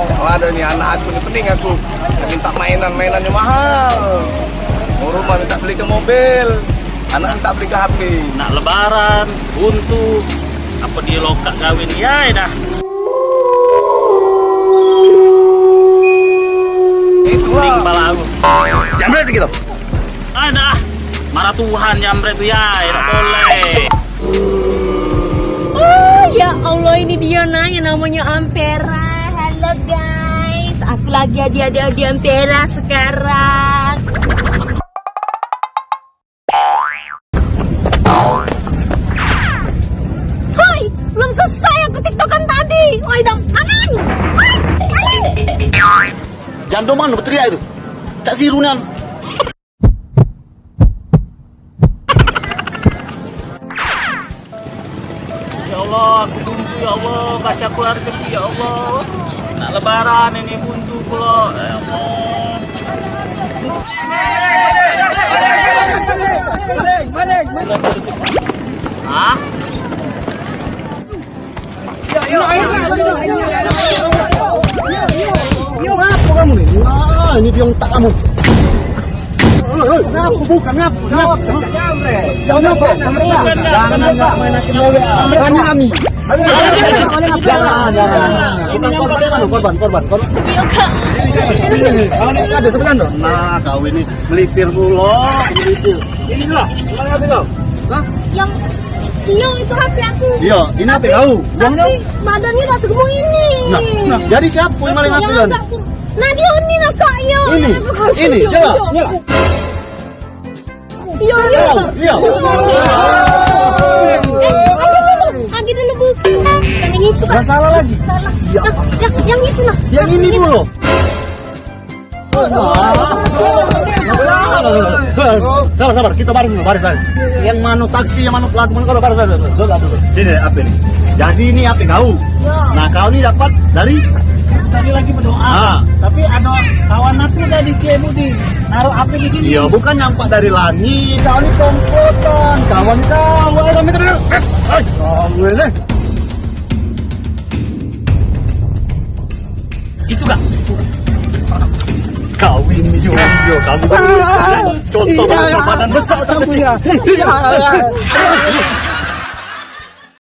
Kalau ada nih anak aku nih pening aku minta mainannya mahal. Mau rumah minta beli ke mobil, anak minta beli ke HP. Nak lebaran, buntu, apa dia lokak kawin ya dah. Itulah. Kepala aku. Jambret gitu. Ada. Marah Tuhan jambret tuh ya, tidak boleh. Oh ya Allah, ini dia yang namanya Ampera. Halo guys, aku lagi ada di Ampera sekarang. Hai, belum selesai aku tiktokan tadi. Oi dong, angin. Jando mana berteriak itu? Cak Sirunan. Ya Allah, aku buntu ya Allah, kasih aku rezeki ya Allah. Nak lebaran ini buntu pula. Ya Allah. Hah? Kenapa kamu nih? Nah, ini biang tak kamu. Kenapa? Bukan ngapa? Jangan apa? Jangan main-main cewek. Kan kami. Jangan. Korban. Ini ada sebelah dong. Nah, kau ini melipir dulu, melipir. Ini lah, mana kau? Hah? Yang itu HP aku. Iya, ini HP kau. Tapi badannya tak segembung ini. Nah, jadi siapa yang maling HP kan? Nah dia ini lah kak, Ini, ya. Iya. Lagi dulu bu. Yang itu kan. Salah lagi. Yang itu lah. Yang ini dulu. Sabar, kita baris. Yang mana taksi, yang mana pelaku, mana baris. Sini apa ini? Jadi ini apa kau? Nah kau ini dapat dari Tadi lagi berdoa. Tapi ada kawan api dari Kiai Budi. Naruh api di sini. Iya, bukan nampak dari langit. Kau ini komplotan. Kawan kau. Ayo kami terus. Ayo, ini. Itu kak. Kau ini juga. Kamu contoh badan besar kamu ya.